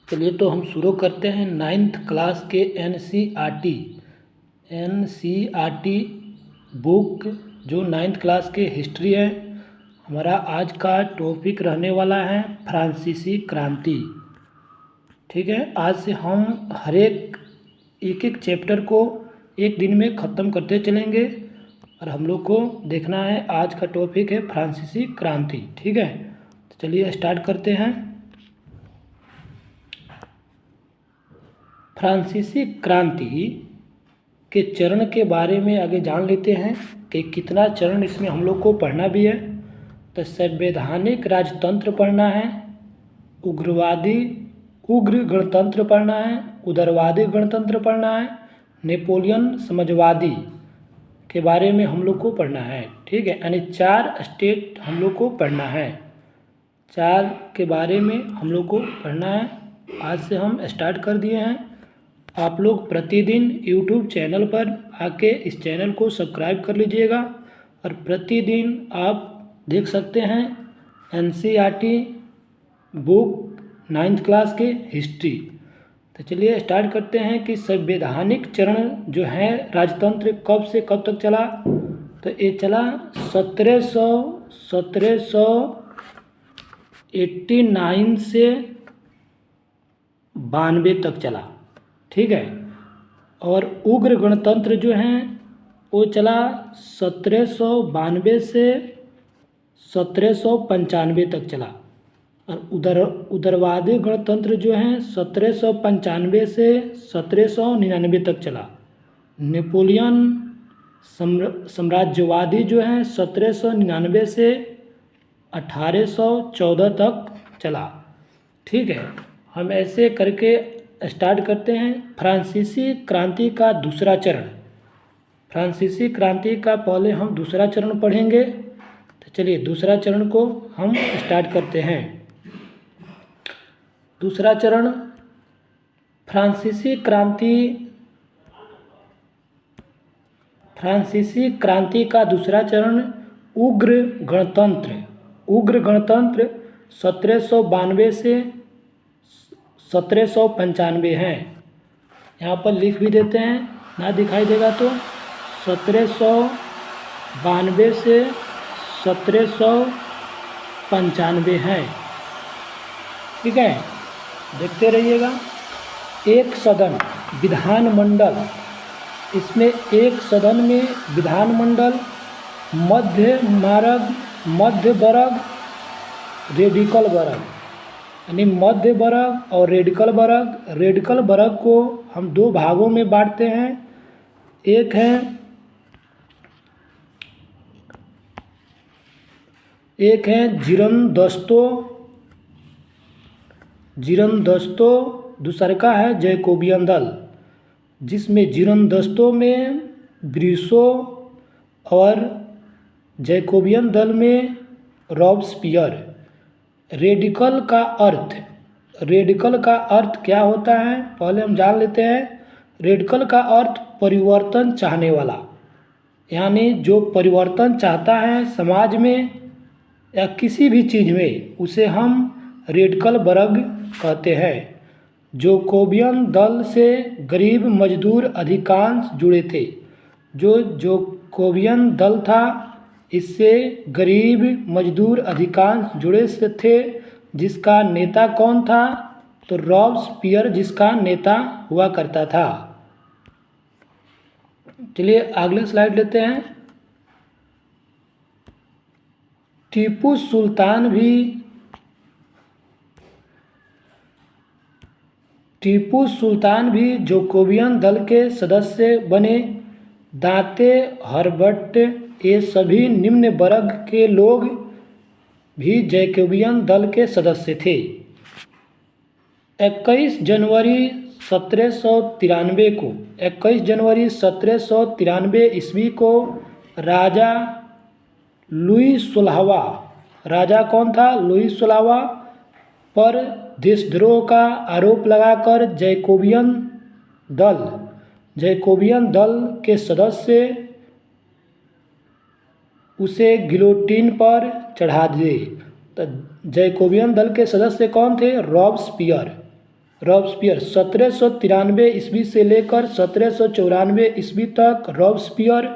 चलिए तो हम शुरू करते हैं 9th क्लास के N C R T book जो 9th क्लास के हिस्ट्री है। हमारा आज का टॉपिक रहने वाला है फ्रांसीसी क्रांति। ठीक है, आज से हम हर एक एक चैप्टर को एक दिन में ख़त्म करते चलेंगे और हम लोग को देखना है। आज का टॉपिक है फ्रांसीसी क्रांति। ठीक है, तो चलिए स्टार्ट करते हैं। फ्रांसीसी क्रांति के चरण के बारे में आगे जान लेते हैं कि कितना चरण इसमें हम लोग को पढ़ना भी है। तो संवैधानिक राजतंत्र पढ़ना है, उग्र गणतंत्र पढ़ना है, उदारवादी गणतंत्र पढ़ना है, नेपोलियन समाजवादी के बारे में हम लोग को पढ़ना है। ठीक है, यानी 4 स्टेट हम लोग को पढ़ना है, 4 के बारे में हम लोग को पढ़ना है। आज से हम स्टार्ट कर दिए हैं। आप लोग प्रतिदिन YouTube चैनल पर आके इस चैनल को सब्सक्राइब कर लीजिएगा और प्रतिदिन आप देख सकते हैं NCERT बुक 9th क्लास के हिस्ट्री। तो चलिए स्टार्ट करते हैं कि संवैधानिक चरण जो है राजतंत्र कब से कब तक चला। तो ये चला 1789 से 92 तक चला। ठीक है, और उग्र गणतंत्र जो है वो चला 1792 से 1795 तक चला। और उदारवादी गणतंत्र जो है 1795 से 1799 तक चला। नेपोलियन साम्राज्यवादी जो है 1799 से 1814 तक चला। ठीक है, हम ऐसे करके स्टार्ट करते हैं। फ्रांसीसी क्रांति का दूसरा चरण। फ्रांसीसी क्रांति का पहले हम दूसरा चरण पढ़ेंगे। तो चलिए दूसरा चरण को हम स्टार्ट करते हैं। दूसरा चरण फ्रांसीसी क्रांति का दूसरा चरण उग्र गणतंत्र 1792 से 1795 है। यहाँ पर लिख भी देते हैं, ना दिखाई देगा तो 1792 से 1795 है। ठीक है, देखते रहिएगा। एक सदन विधानमंडल, इसमें एक सदन में विधानमंडल, मध्य वर्ग, रेडिकल वर्ग, यानी मध्य वर्ग और रेडिकल वर्ग। रेडिकल वर्ग को हम 2 भागों में बांटते हैं। एक है जीरनदस्तों, दूसरा का है जैकोबियन दल, जिसमें जीरनदस्तों में ब्रूसो और जैकोबियन दल में रॉबस्पियर। रेडिकल का अर्थ क्या होता है पहले हम जान लेते हैं। रेडिकल का अर्थ परिवर्तन चाहने वाला, यानी जो परिवर्तन चाहता है समाज में या किसी भी चीज़ में, उसे हम रेडिकल वर्ग कहते हैं। जैकोबियन दल से गरीब मजदूर अधिकांश जुड़े थे। जो जैकोबियन दल था इससे गरीब मजदूर अधिकांश जुड़े से थे। जिसका नेता कौन था? तो रॉबस्पियर जिसका नेता हुआ करता था। चलिए अगले स्लाइड लेते हैं। टीपू सुल्तान भी जैकोबियन दल के सदस्य बने। दांते, हर्बट, ये सभी निम्न वर्ग के लोग भी जैकोबियन दल के सदस्य थे। 21 जनवरी 1793 ईस्वी को राजा लुई 16वां, राजा कौन था? लुई 16वां पर देशद्रोह का आरोप लगाकर जैकोबियन दल के सदस्य उसे गिलोटिन पर चढ़ा दिए। तो जैकोबियन दल के सदस्य कौन थे? रॉबस्पियर। रॉबस्पियर 1793 ईस्वी से लेकर 1794 ईस्वी तक रॉबस्पियर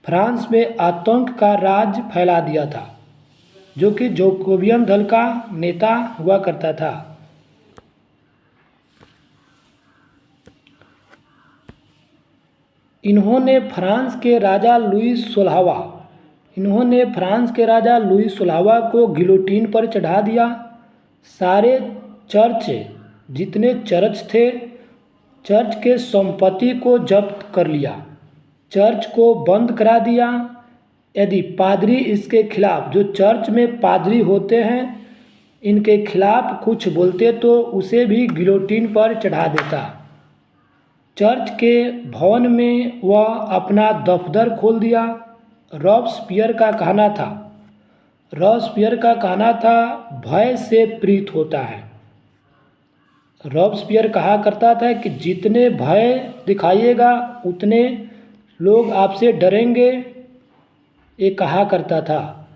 फ्रांस में आतंक का राज फैला दिया था, जो कि जैकोबियन दल का नेता हुआ करता था। इन्होंने फ्रांस के राजा लुई 16वां को गिलोटीन पर चढ़ा दिया। सारे चर्च जितने चर्च थे, चर्च के संपत्ति को जब्त कर लिया, चर्च को बंद करा दिया। यदि पादरी इसके खिलाफ, जो चर्च में पादरी होते हैं, इनके खिलाफ कुछ बोलते तो उसे भी गिलोटीन पर चढ़ा देता। चर्च के भवन में वह अपना दफ्तर खोल दिया। रॉबस्पियर का कहना था भय से प्रीत होता है। रॉबस्पियर कहा करता था कि जितने भय दिखाइएगा उतने लोग आपसे डरेंगे, ये कहा करता था।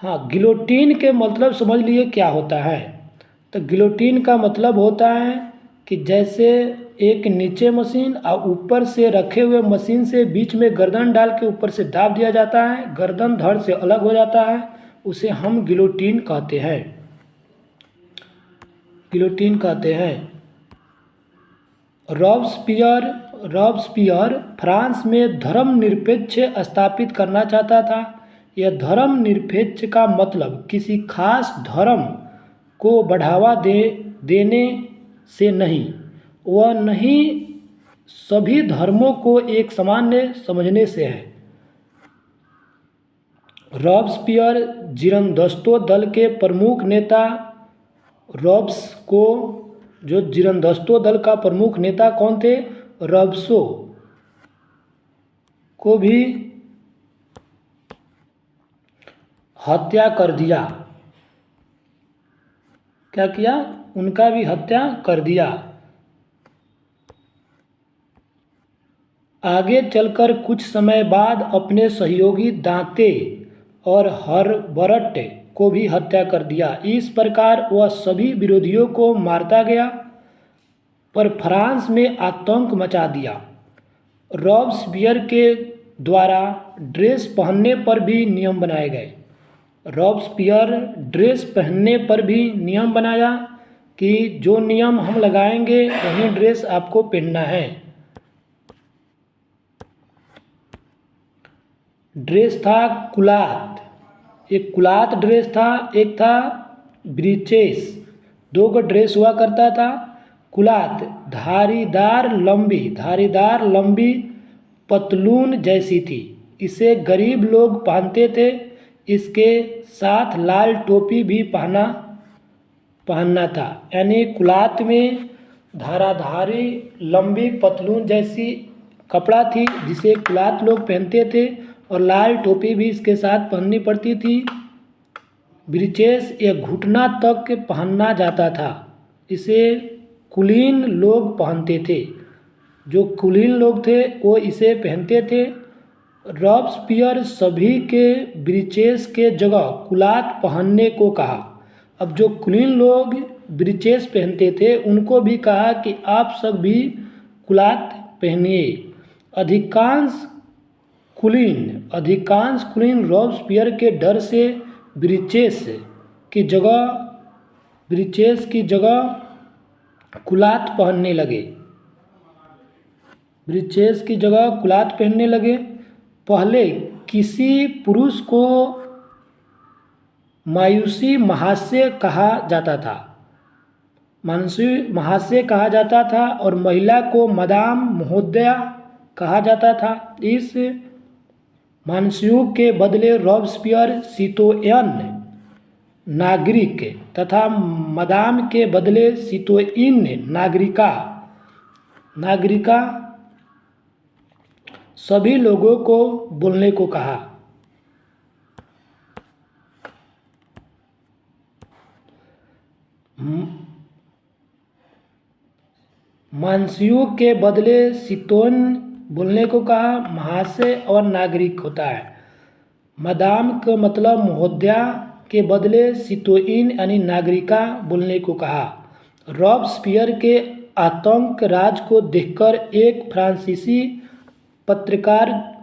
हाँ, गिलोटीन के मतलब समझ लिए क्या होता है। तो गिलोटीन का मतलब होता है कि जैसे एक नीचे मशीन और ऊपर से रखे हुए मशीन से बीच में गर्दन डाल के ऊपर से दाब दिया जाता है, गर्दन धड़ से अलग हो जाता है, उसे हम गिलोटीन कहते हैं। रॉबस्पियर फ्रांस में धर्मनिरपेक्ष स्थापित करना चाहता था। यह धर्मनिरपेक्ष का मतलब किसी खास धर्म को बढ़ावा देने से नहीं, वह नहीं सभी धर्मों को एक सामान्य समझने से है। रॉबस्पियर जीरंदोस्तों दल के प्रमुख नेता जीरंदोस्तों दल का प्रमुख नेता कौन थे? रॉबसो को भी हत्या कर दिया। क्या किया? उनका भी हत्या कर दिया। आगे चलकर कुछ समय बाद अपने सहयोगी दांते और हर्बर्ट को भी हत्या कर दिया। इस प्रकार वह सभी विरोधियों को मारता गया, पर फ्रांस में आतंक मचा दिया। रॉबस्पियर के द्वारा ड्रेस पहनने पर भी नियम बनाए गए। रॉबस्पियर ड्रेस पहनने पर भी नियम बनाया कि जो नियम हम लगाएंगे वही ड्रेस आपको पहनना है। ड्रेस था कुलात, एक कुलात ड्रेस था, एक था ब्रीचेस। दो का ड्रेस हुआ करता था। कुलात धारीदार लंबी पतलून जैसी थी, इसे गरीब लोग पहनते थे। इसके साथ लाल टोपी भी पहनना था। यानी कुलात में धाराधारी लंबी पतलून जैसी कपड़ा थी जिसे कुलात लोग पहनते थे, और लाल टोपी भी इसके साथ पहननी पड़ती थी। ब्रीचेस ये घुटना तक पहनना जाता था, इसे कुलीन लोग पहनते थे। जो कुलीन लोग थे वो इसे पहनते थे। रॉबस्पियर सभी के ब्रीचेस के जगह कुलात पहनने को कहा। अब जो कुलीन लोग ब्रीचेस पहनते थे उनको भी कहा कि आप सब भी कुलात पहनिए। अधिकांश कुलीन रॉबस्पियर के डर से ब्रीचेस की जगह कुलात पहनने लगे। पहले किसी पुरुष को मायूसी महाशय कहा जाता था और महिला को मदाम महोदया कहा जाता था। इस मानस्युक के बदले रॉबस्पियर सितोयन नागरिक तथा मदाम के बदले सितोइन नागरिका सभी लोगों को बोलने को कहा। मानस्युक के बदले सितोन बोलने को कहा। महाशय और नागरिक होता है। मदाम का मतलब महोदया के बदले सितोइन यानी नागरिका बोलने को कहा। रॉबस्पियर के आतंक राज को देखकर एक फ्रांसीसी पत्रकार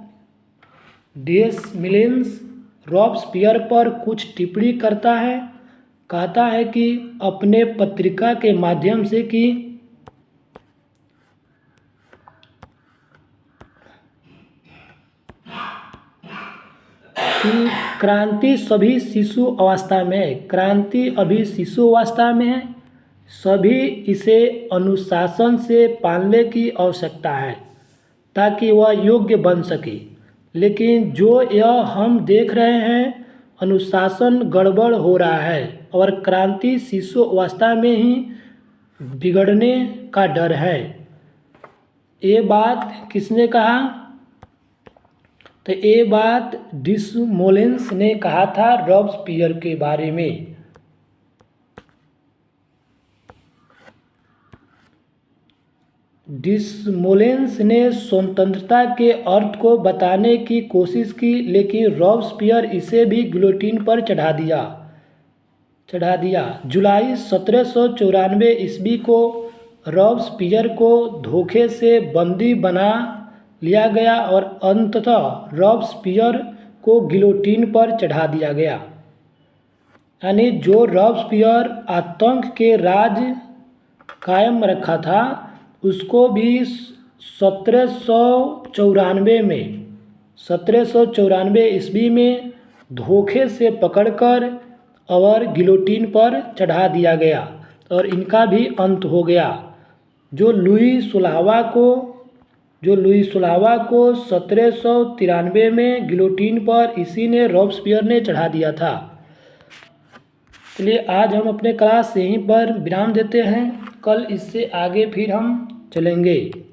डेसमिलेंस रॉबस्पियर पर कुछ टिप्पणी करता है। कहता है कि अपने पत्रिका के माध्यम से कि क्रांति सभी शिशु अवस्था में है, क्रांति अभी शिशु अवस्था में है, सभी इसे अनुशासन से पालने की आवश्यकता है ताकि वह योग्य बन सके। लेकिन जो यह हम देख रहे हैं, अनुशासन गड़बड़ हो रहा है और क्रांति शिशु अवस्था में ही बिगड़ने का डर है। ये बात किसने कहा? तो ये बात डेसमोलेंस ने कहा था रॉबस्पियर के बारे में। डेसमोलेंस ने स्वतंत्रता के अर्थ को बताने की कोशिश की, लेकिन रॉबस्पियर इसे भी गिलोटिन पर चढ़ा दिया। जुलाई 1794 ईस्वी को रॉबस्पियर को धोखे से बंदी बना लिया गया और अंततः रॉबस्पियर को गिलोटिन पर चढ़ा दिया गया। यानी जो रॉबस्पियर आतंक के राज कायम रखा था, उसको भी 1794 ईस्वी में धोखे से पकड़कर और गिलोटिन पर चढ़ा दिया गया और इनका भी अंत हो गया। जो लुई सोलहवां को 1793 में गिलोटिन पर इसी ने रॉबस्पियर ने चढ़ा दिया था। चलिए आज हम अपने क्लास यहीं पर विराम देते हैं, कल इससे आगे फिर हम चलेंगे।